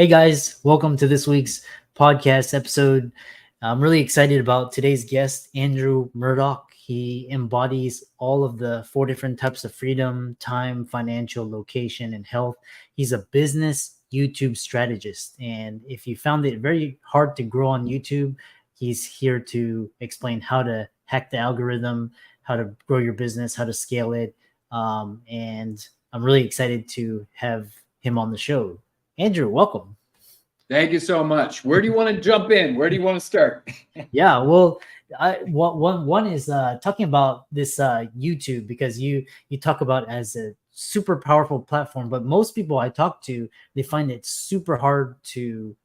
Hey guys, welcome to this week's podcast episode. I'm really excited about today's guest, Andrew Murdoch. He embodies all of the four different types of freedom: time, financial, location, and health. He's a business YouTube strategist. And if you found it very hard to grow on YouTube, he's here to explain how to hack the algorithm, how to grow your business, how to scale it. And I'm really excited to have him on the show. Andrew, welcome. Thank you so much. Where do you want to jump in? Where do you want to start? Yeah, well, one is talking about this YouTube, because you talk about as a super powerful platform, but most people I talk to, they find it super hard to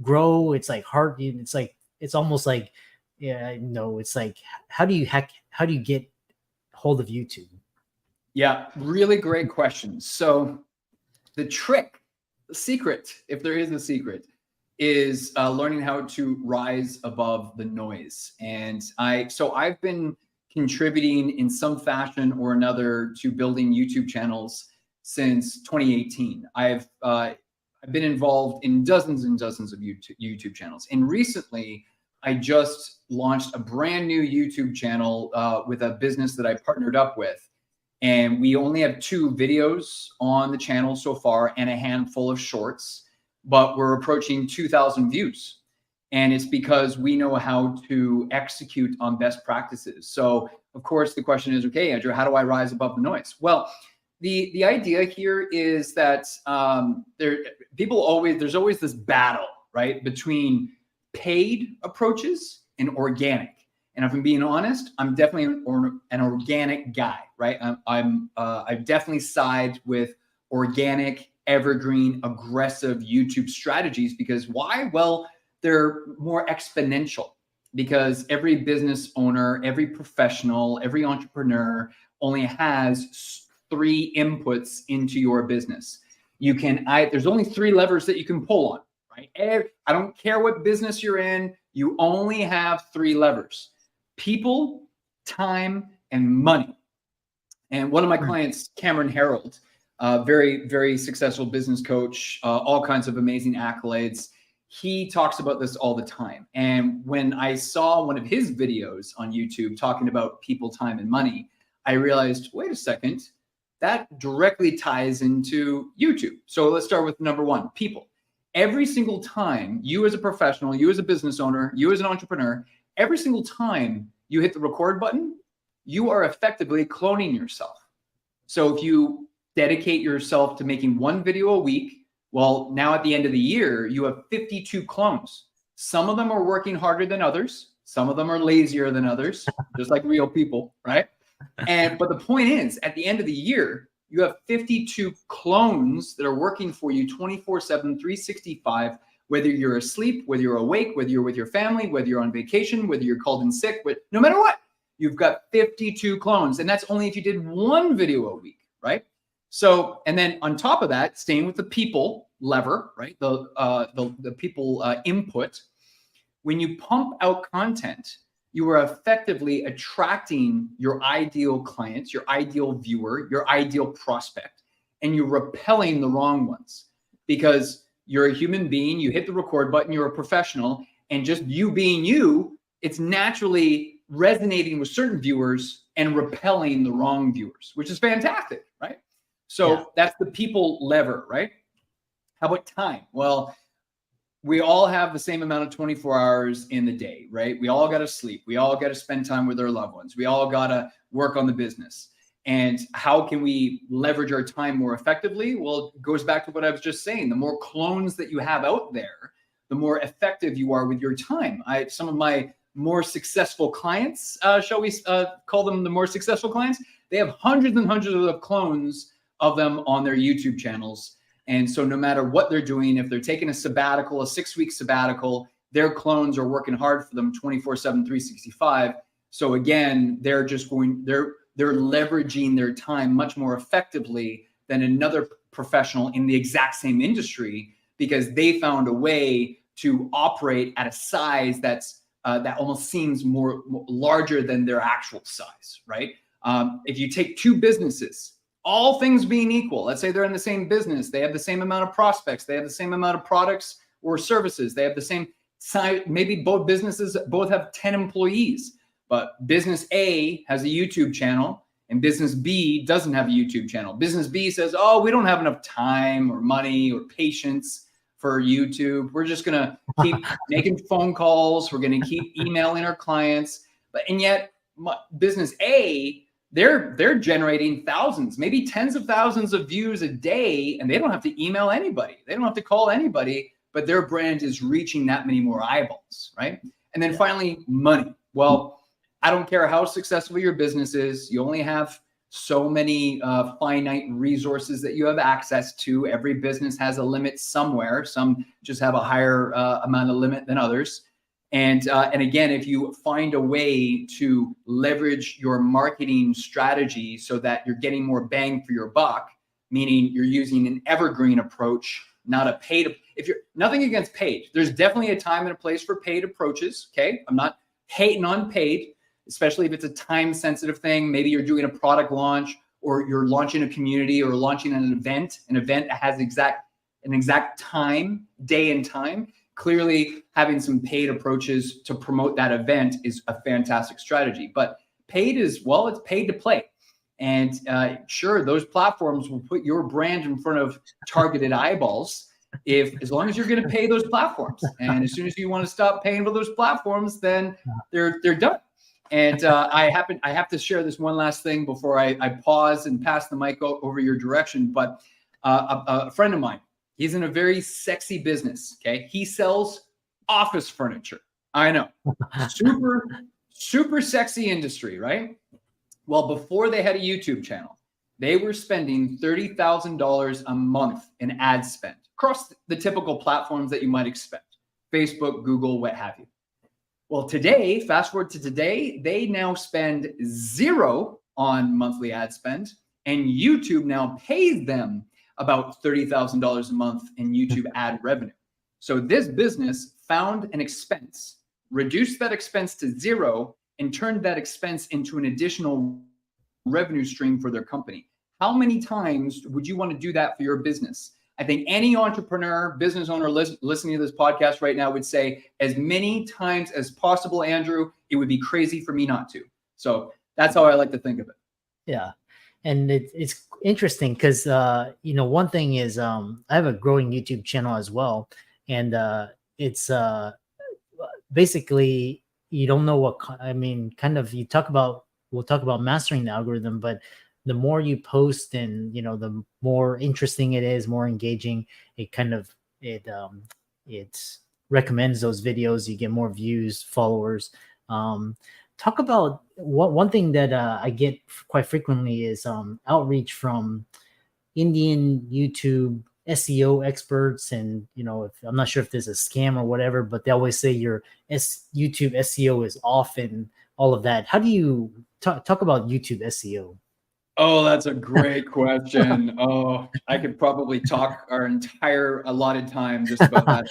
grow. It's like hard. It's almost like, it's like, how do you get hold of YouTube? Yeah, really great question. So the trick, the secret, if there is a secret, is learning how to rise above the noise. And I've been contributing in some fashion or another to building YouTube channels since 2018. I've been involved in dozens and dozens of YouTube channels. And recently, I just launched a brand new YouTube channel with a business that I partnered up with. And we only have 2 videos on the channel so far and a handful of shorts, but we're approaching 2,000 views. And it's because we know how to execute on best practices. So of course the question is, okay, Andrew, how do I rise above the noise? Well, the idea here is that there's always this battle, right, between paid approaches and organic. And if I'm being honest, I'm definitely an organic guy, right? I definitely side with organic, evergreen, aggressive YouTube strategies. Because why? Well, they're more exponential, because every business owner, every professional, every entrepreneur only has 3 inputs into your business. There's only 3 levers that you can pull on, right? I don't care what business you're in, you only have 3 levers: people, time, and money. And one of my clients, Cameron Harold, very, very successful business coach, all kinds of amazing accolades, he talks about this all the time. And when I saw one of his videos on YouTube talking about people, time, and money, I realized, wait a second, that directly ties into YouTube. So let's start with number 1, people. Every single time you as a professional, you as a business owner, you as an entrepreneur, every single time you hit the record button, you are effectively cloning yourself. So if you dedicate yourself to making 1 video a week, well, now at the end of the year, you have 52 clones. Some of them are working harder than others. Some of them are lazier than others, just like real people, right? But the point is, at the end of the year, you have 52 clones that are working for you 24/7, 365, whether you're asleep, whether you're awake, whether you're with your family, whether you're on vacation, whether you're called in sick, no matter what, you've got 52 clones. And that's only if you did 1 video a week, right? So, and then on top of that, staying with the people lever, right? The people input, when you pump out content, you are effectively attracting your ideal clients, your ideal viewer, your ideal prospect, and you're repelling the wrong ones. Because you're a human being, you hit the record button, you're a professional, and just you being you, it's naturally resonating with certain viewers and repelling the wrong viewers, which is fantastic, right? So that's the people lever, right? How about time? Well, we all have the same amount of 24 hours in the day, right? We all got to sleep. We all got to spend time with our loved ones. We all got to work on the business. And how can we leverage our time more effectively? Well, it goes back to what I was just saying. The more clones that you have out there, the more effective you are with your time. Some of my more successful clients, shall we call them the more successful clients? They have hundreds and hundreds of clones of them on their YouTube channels. And so no matter what they're doing, if they're taking a sabbatical, a 6-week sabbatical, their clones are working hard for them 24/7, 365. So again, they're leveraging their time much more effectively than another professional in the exact same industry, because they found a way to operate at a size that almost seems more larger than their actual size, right? If you take 2 businesses, all things being equal, let's say they're in the same business, they have the same amount of prospects, they have the same amount of products or services, they have the same size, maybe both businesses both have 10 employees, but business A has a YouTube channel and business B doesn't have a YouTube channel. Business B says, oh, we don't have enough time or money or patience for YouTube. We're just going to keep making phone calls. We're going to keep emailing our clients. And yet business A, they're generating thousands, maybe tens of thousands of views a day, and they don't have to email anybody. They don't have to call anybody, but their brand is reaching that many more eyeballs, right? And then finally, money. Well, I don't care how successful your business is. You only have so many finite resources that you have access to. Every business has a limit somewhere. Some just have a higher amount of limit than others. And again, if you find a way to leverage your marketing strategy so that you're getting more bang for your buck, meaning you're using an evergreen approach, not a paid. If you're nothing against paid, there's definitely a time and a place for paid approaches. Okay, I'm not hating on paid, especially if it's a time sensitive thing. Maybe you're doing a product launch, or you're launching a community, or launching an event that has an exact time, day and time. Clearly, having some paid approaches to promote that event is a fantastic strategy. But paid is, well, it's paid to play. And sure, those platforms will put your brand in front of targeted eyeballs as long as you're going to pay those platforms. And as soon as you want to stop paying for those platforms, then they're done. And I have to share this one last thing before I pause and pass the mic over your direction. But a friend of mine, he's in a very sexy business. Okay. He sells office furniture. I know. Super sexy industry, right? Well, before they had a YouTube channel, they were spending $30,000 a month in ad spend across the typical platforms that you might expect: Facebook, Google, what have you. Well, today, fast forward to today, they now spend $0 on monthly ad spend, and YouTube now pays them about $30,000 a month in YouTube ad revenue. So this business found an expense, reduced that expense to $0, and turned that expense into an additional revenue stream for their company. How many times would you want to do that for your business? I think any entrepreneur, business owner listening to this podcast right now would say, as many times as possible, Andrew. It would be crazy for me not to. So that's how I like to think of it. Yeah. And it's interesting because, one thing is I have a growing YouTube channel as well. And it's basically, you don't know we'll talk about mastering the algorithm, but the more you post and, the more interesting it is, more engaging, it recommends those videos. You get more views, followers. Talk about one thing that I get quite frequently is outreach from Indian YouTube SEO experts. And, I'm not sure if there's a scam or whatever, but they always say your YouTube SEO is off and all of that. How do you talk about YouTube SEO? Oh, that's a great question. Oh, I could probably talk our entire allotted time just about that.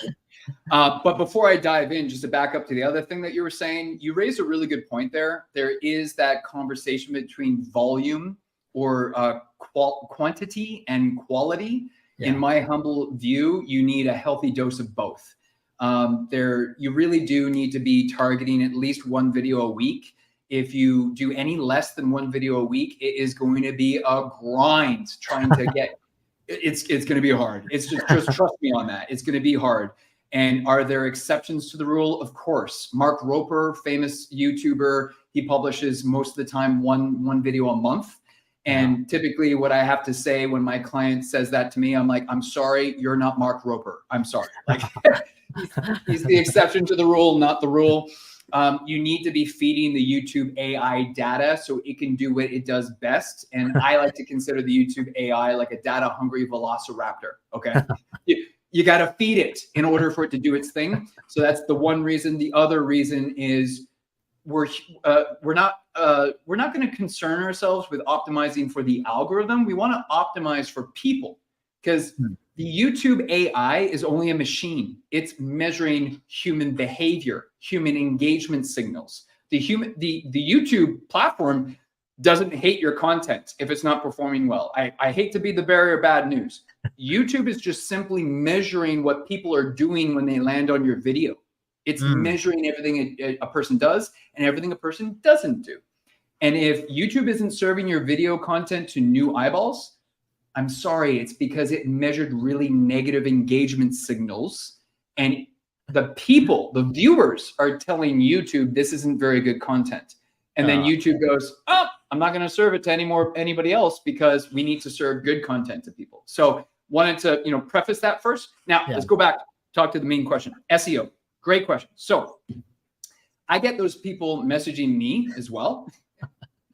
But before I dive in, just to back up to the other thing that you were saying, you raised a really good point there. There is that conversation between volume or quantity and quality. Yeah. In my humble view, you need a healthy dose of both. You really do need to be targeting at least one video a week. If you do any less than one video a week, it is going to be a grind trying to get, it's going to be hard. It's just trust me on that. It's going to be hard. And are there exceptions to the rule? Of course. Mark Roper, famous YouTuber, he publishes most of the time one video a month. And typically what I have to say when my client says that to me, I'm like, I'm sorry, you're not Mark Roper. I'm sorry. Like he's the exception to the rule, not the rule. You need to be feeding the YouTube AI data so it can do what it does best. And I like to consider the YouTube AI like a data hungry velociraptor. Okay. You got to feed it in order for it to do its thing. So that's the one reason. The other reason is we're not going to concern ourselves with optimizing for the algorithm. We want to optimize for people, because the YouTube AI is only a machine. It's measuring human behavior, human engagement signals. The YouTube platform, doesn't hate your content if it's not performing well. I hate to be the bearer of bad news. YouTube is just simply measuring what people are doing when they land on your video. It's measuring everything a person does and everything a person doesn't do. And if YouTube isn't serving your video content to new eyeballs, I'm sorry, it's because it measured really negative engagement signals. And the people, the viewers are telling YouTube this isn't very good content. And then YouTube goes, oh, I'm not going to serve it to anybody else because we need to serve good content to people. So wanted to, preface that first. Now let's go back, talk to the main question. SEO, great question. So I get those people messaging me as well,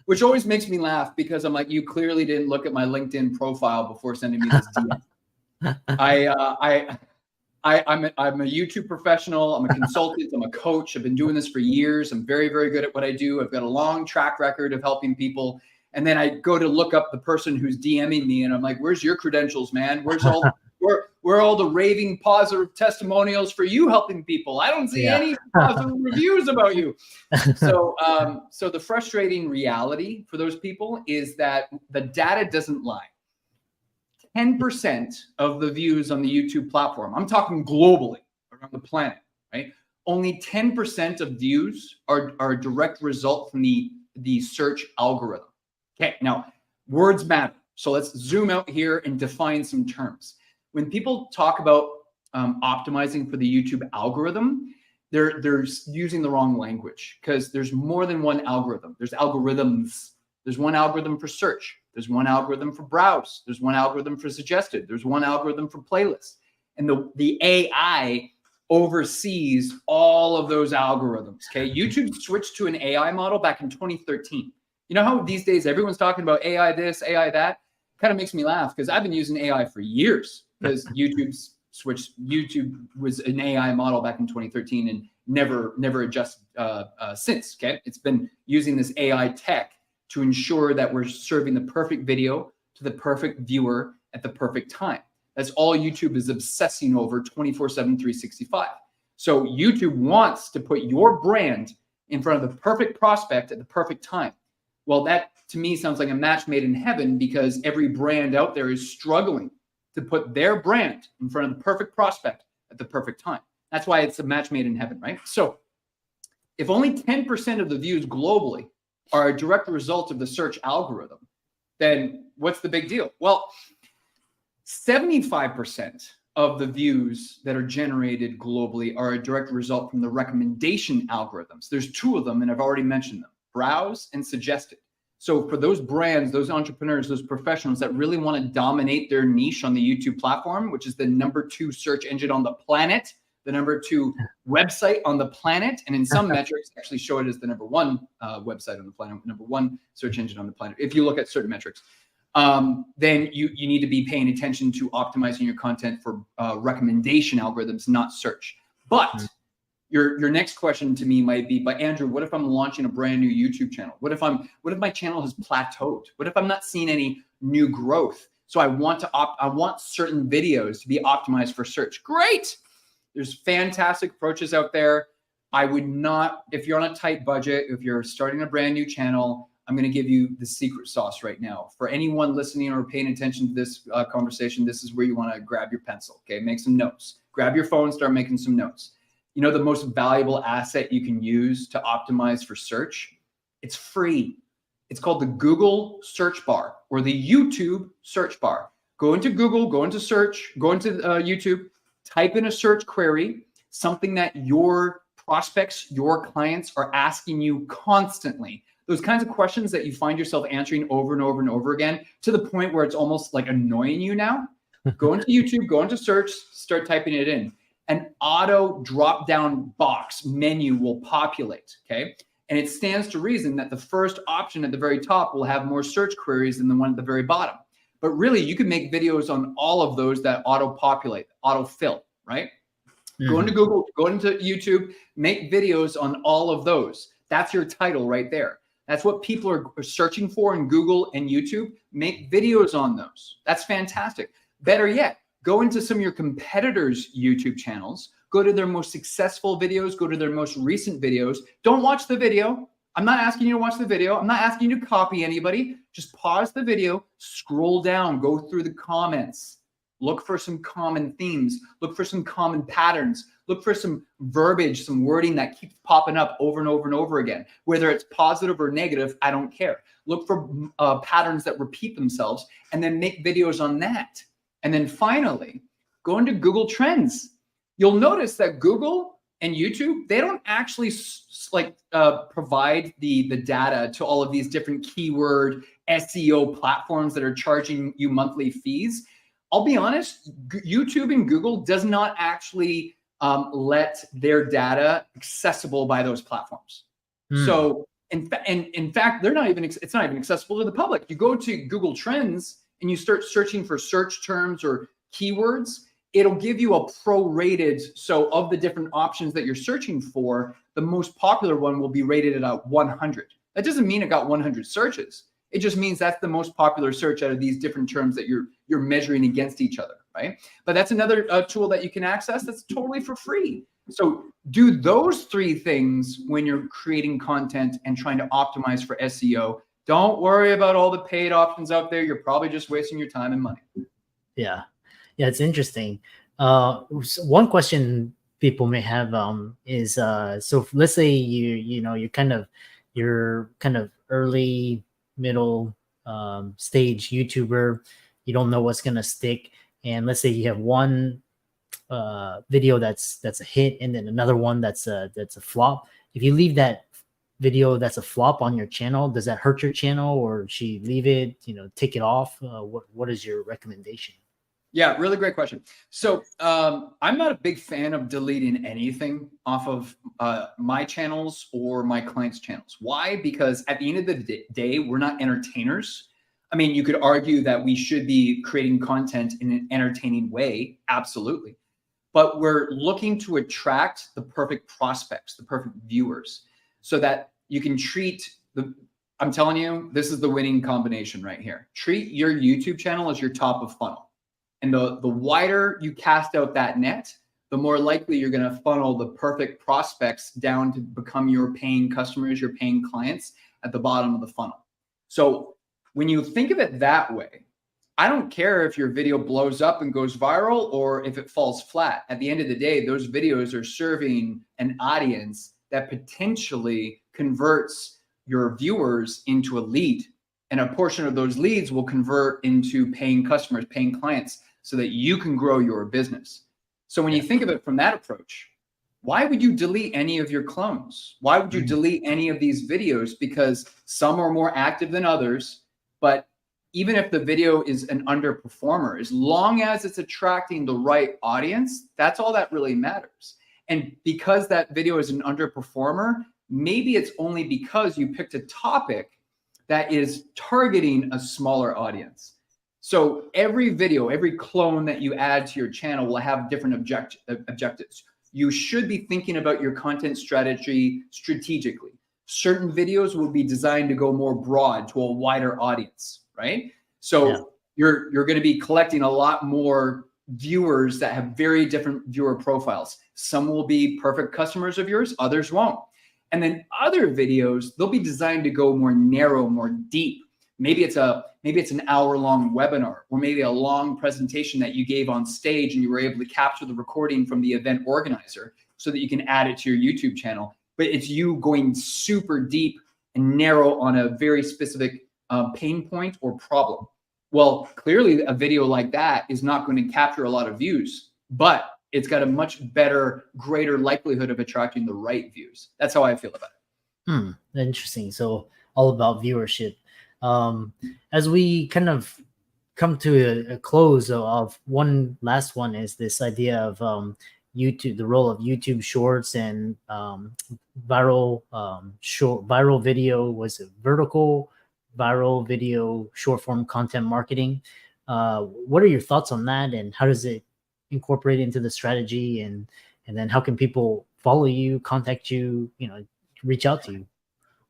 which always makes me laugh because I'm like, you clearly didn't look at my LinkedIn profile before sending me this DM. I'm a YouTube professional. I'm a consultant. I'm a coach. I've been doing this for years. I'm very, very good at what I do. I've got a long track record of helping people. And then I go to look up the person who's DMing me, and I'm like, "Where's your credentials, man? Where's all where are all the raving positive testimonials for you helping people? I don't see any positive reviews about you." So, so the frustrating reality for those people is that the data doesn't lie. 10% of the views on the YouTube platform, I'm talking globally around the planet, right? Only 10% of views are a direct result from the search algorithm. Okay, now words matter. So let's zoom out here and define some terms. When people talk about optimizing for the YouTube algorithm, they're using the wrong language because there's more than one algorithm. There's algorithms. There's one algorithm for search. There's one algorithm for browse. There's one algorithm for suggested. There's one algorithm for playlist. And the AI oversees all of those algorithms. Okay, YouTube switched to an AI model back in 2013. You know how these days everyone's talking about AI this, AI that? Kind of makes me laugh because I've been using AI for years because YouTube was an AI model back in 2013 and never adjusted since. Okay, it's been using this AI tech to ensure that we're serving the perfect video to the perfect viewer at the perfect time. That's all YouTube is obsessing over 24/7, 365. So YouTube wants to put your brand in front of the perfect prospect at the perfect time. Well, that to me sounds like a match made in heaven because every brand out there is struggling to put their brand in front of the perfect prospect at the perfect time. That's why it's a match made in heaven, right? So if only 10% of the views globally are a direct result of the search algorithm, then what's the big deal? Well, 75% of the views that are generated globally are a direct result from the recommendation algorithms. There's two of them, and I've already mentioned them: browse and suggested. So for those brands, those entrepreneurs, those professionals that really want to dominate their niche on the YouTube platform, which is the #2 search engine on the planet, the #2 website on the planet, and in some metrics actually show it as the #1 website on the planet, #1 search engine on the planet. If you look at certain metrics, then you need to be paying attention to optimizing your content for recommendation algorithms, not search. But your next question to me might be, but Andrew, what if I'm launching a brand new YouTube channel? What if my channel has plateaued? What if I'm not seeing any new growth? So I want certain videos to be optimized for search. Great. There's fantastic approaches out there. I would not, if you're on a tight budget, if you're starting a brand new channel, I'm going to give you the secret sauce right now. For anyone listening or paying attention to this conversation, this is where you want to grab your pencil, okay? Make some notes. Grab your phone, start making some notes. You know the most valuable asset you can use to optimize for search? It's free. It's called the Google search bar or the YouTube search bar. Go into Google, go into search, go into YouTube, type in a search query, something that your prospects, your clients are asking you constantly. Those kinds of questions that you find yourself answering over and over and over again to the point where it's almost like annoying you now. Go into YouTube, go into search, start typing it in. An auto drop-down box menu will populate, okay? And it stands to reason that the first option at the very top will have more search queries than the one at the very bottom. But really, you can make videos on all of those that auto-populate, auto-fill, right? Go into Google, go into YouTube, make videos on all of those. That's your title right there. That's what people are searching for in Google and YouTube. Make videos on those. That's fantastic. Better yet, go into some of your competitors' YouTube channels, go to their most successful videos, go to their most recent videos. Don't watch the video. I'm not asking you to watch the video. I'm not asking you to copy anybody. Just pause the video, scroll down, go through the comments, look for some common themes, look for some common patterns, look for some verbiage, some wording that keeps popping up over and over and over again. Whether it's positive or negative, I don't care. Look for patterns that repeat themselves and then make videos on that. And then finally, go into Google Trends. You'll notice that Google and YouTube, they don't actually provide the data to all of these different keyword SEO platforms that are charging you monthly fees. I'll be honest, YouTube and Google does not actually let their data accessible by those platforms. So in fact, it's not even accessible to the public. You go to Google Trends and you start searching for search terms or keywords, it'll give you a prorated. So of the different options that you're searching for, the most popular one will be rated at a 100. That doesn't mean it got 100 searches. It just means that's the most popular search out of these different terms that you're measuring against each other, right? But that's another tool that you can access that's totally for free. So do those three things when you're creating content and trying to optimize for SEO. Don't worry about all the paid options out there. You're probably just wasting your time and money. Yeah, it's interesting. One question people may have is so let's say you're kind of early middle stage YouTuber. You don't know what's gonna stick, and let's say you have one video that's a hit and then another one that's a flop. If you leave that video that's a flop on your channel, does that hurt your channel, or should you leave it, take it off? What is your recommendation? Yeah, really great question. So I'm not a big fan of deleting anything off of my channels or my clients' channels. Why? Because at the end of the day, we're not entertainers. I mean, you could argue that we should be creating content in an entertaining way. Absolutely. But we're looking to attract the perfect prospects, the perfect viewers, so that you can I'm telling you, this is the winning combination right here. Treat your YouTube channel as your top of funnel. And the wider you cast out that net, the more likely you're going to funnel the perfect prospects down to become your paying customers, your paying clients at the bottom of the funnel. So when you think of it that way, I don't care if your video blows up and goes viral or if it falls flat. At the end of the day, those videos are serving an audience that potentially converts your viewers into a lead. And a portion of those leads will convert into paying customers, paying clients, so that you can grow your business. So when you think of it from that approach, why would you delete any of your clones? Why would you delete any of these videos? Because some are more active than others, but even if the video is an underperformer, as long as it's attracting the right audience, that's all that really matters. And because that video is an underperformer, maybe it's only because you picked a topic that is targeting a smaller audience. So every video, every clone that you add to your channel will have different objectives. You should be thinking about your content strategy strategically. Certain videos will be designed to go more broad to a wider audience, right? So you're going to be collecting a lot more viewers that have very different viewer profiles. Some will be perfect customers of yours, others won't. And then other videos, they'll be designed to go more narrow, more deep. Maybe it's an hour-long webinar, or maybe a long presentation that you gave on stage and you were able to capture the recording from the event organizer so that you can add it to your YouTube channel. But it's you going super deep and narrow on a very specific pain point or problem. Well, clearly a video like that is not going to capture a lot of views, but it's got a much better, greater likelihood of attracting the right views. That's how I feel about it. Interesting. So all about viewership. As we kind of come to a close of one last one is this idea of YouTube, the role of YouTube Shorts and viral video, was it vertical viral video, short form content marketing? What are your thoughts on that, and how does it incorporate into the strategy, and then how can people follow you, contact you, reach out to you?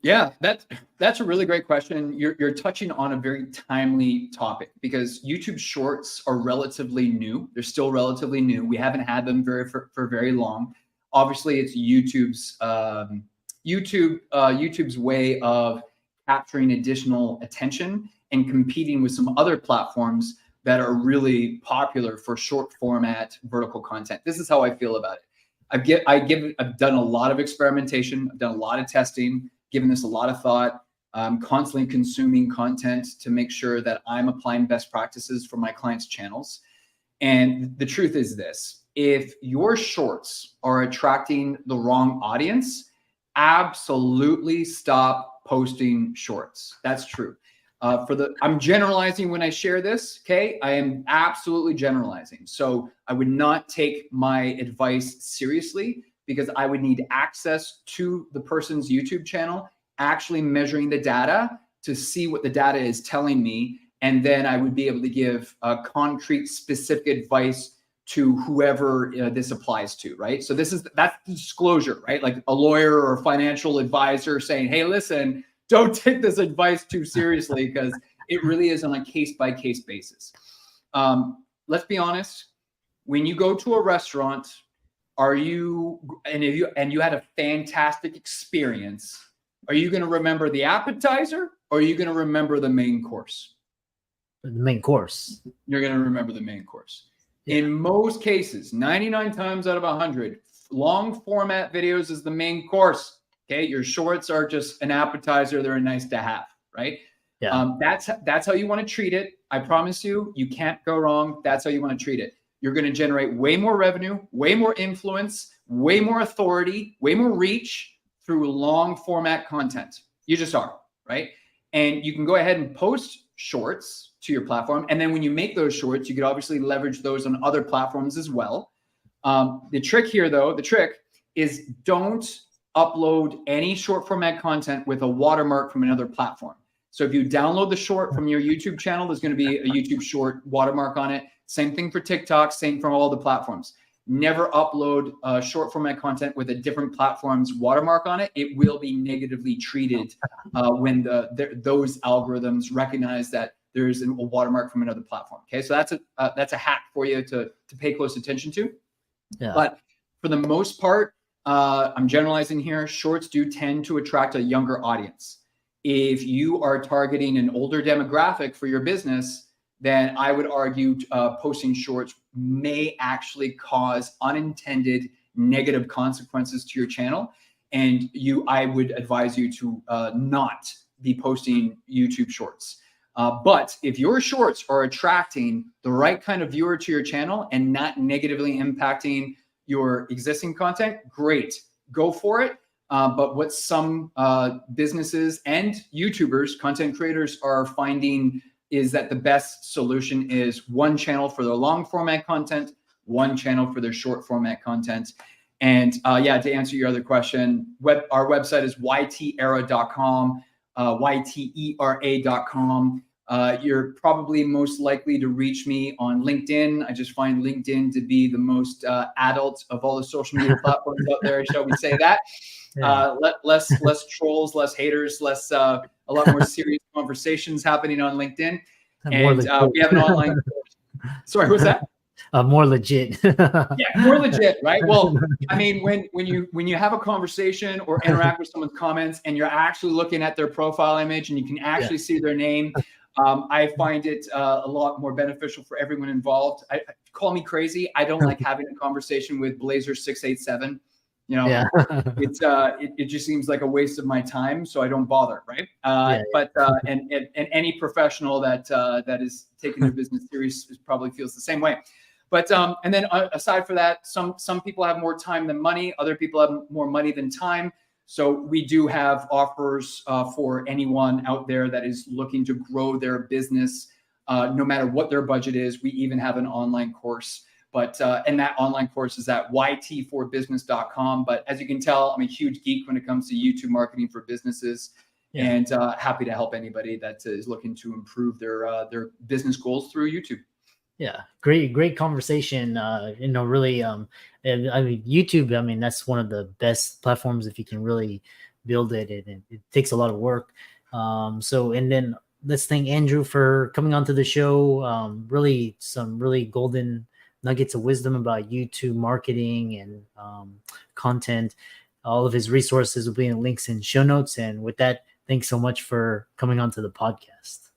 Yeah, that's a really great question. You're touching on a very timely topic because YouTube Shorts are relatively new. They're still relatively new. We haven't had them for very long. Obviously, it's YouTube's YouTube's way of capturing additional attention and competing with some other platforms that are really popular for short format vertical content. This is how I feel about it. I've done a lot of experimentation. I've done a lot of testing, given this a lot of thought. I'm constantly consuming content to make sure that I'm applying best practices for my clients' channels. And the truth is this: if your shorts are attracting the wrong audience, absolutely stop posting shorts. That's true. I'm generalizing when I share this, okay? I am absolutely generalizing. So I would not take my advice seriously, because I would need access to the person's YouTube channel, actually measuring the data to see what the data is telling me. And then I would be able to give concrete, specific advice to whoever this applies to, right? So that's disclosure, right? Like a lawyer or a financial advisor saying, hey, listen, don't take this advice too seriously, because it really is on a case-by-case basis. Let's be honest. When you go to a restaurant, and you had a fantastic experience, are you going to remember the appetizer, or are you going to remember the main course? The main course. You're going to remember the main course. Yeah. In most cases, 99 times out of 100, long format videos is the main course. Okay, your shorts are just an appetizer. They're a nice to have, right? Yeah. That's how you want to treat it. I promise you, you can't go wrong. That's how you want to treat it. You're going to generate way more revenue, way more influence, way more authority, way more reach through long format content. You just are, right? And you can go ahead and post shorts to your platform. And then when you make those shorts, you could obviously leverage those on other platforms as well. The trick here, though, is don't upload any short format content with a watermark from another platform. So if you download the short from your YouTube channel, there's going to be a YouTube short watermark on it. Same thing for TikTok, same for all the platforms. Never upload short format content with a different platform's watermark on it. It will be negatively treated when those algorithms recognize that there's a watermark from another platform. Okay, so that's a hack for you to pay close attention to. Yeah. But for the most part, I'm generalizing here, shorts do tend to attract a younger audience. If you are targeting an older demographic for your business, then I would argue posting shorts may actually cause unintended negative consequences to your channel. And I would advise you to not be posting YouTube shorts. But if your shorts are attracting the right kind of viewer to your channel and not negatively impacting your existing content, great, go for it. But what some businesses and YouTubers, content creators, are finding is that the best solution is one channel for their long format content, one channel for their short format content. And yeah, to answer your other question, our website is ytera.com, ytera.com. You're probably most likely to reach me on LinkedIn. I just find LinkedIn to be the most adult of all the social media platforms out there, shall we say that. Yeah. Less trolls, less haters, a lot more serious conversations happening on LinkedIn. And we have an online course. Sorry, what's that? More legit. Yeah, more legit, right? Well, I mean, when you have a conversation or interact with someone's comments and you're actually looking at their profile image and you can actually see their name, I find it a lot more beneficial for everyone involved. Call me crazy. I don't like having a conversation with Blazer 687. You know, yeah. It just seems like a waste of my time, so I don't bother, right? But any professional that is taking their business serious probably feels the same way. But and then aside for that, some people have more time than money. Other people have more money than time. So we do have offers for anyone out there that is looking to grow their business, no matter what their budget is. We even have an online course. But and that online course is at yt4business.com. But as you can tell, I'm a huge geek when it comes to YouTube marketing for businesses, and happy to help anybody that is looking to improve their business goals through YouTube. Yeah, great conversation. Really, and I mean, YouTube, I mean, that's one of the best platforms if you can really build it. It takes a lot of work. And then let's thank Andrew for coming onto the show. Really, some really golden nuggets of wisdom about YouTube marketing and content. All of his resources will be in links in show notes. And with that, thanks so much for coming onto the podcast.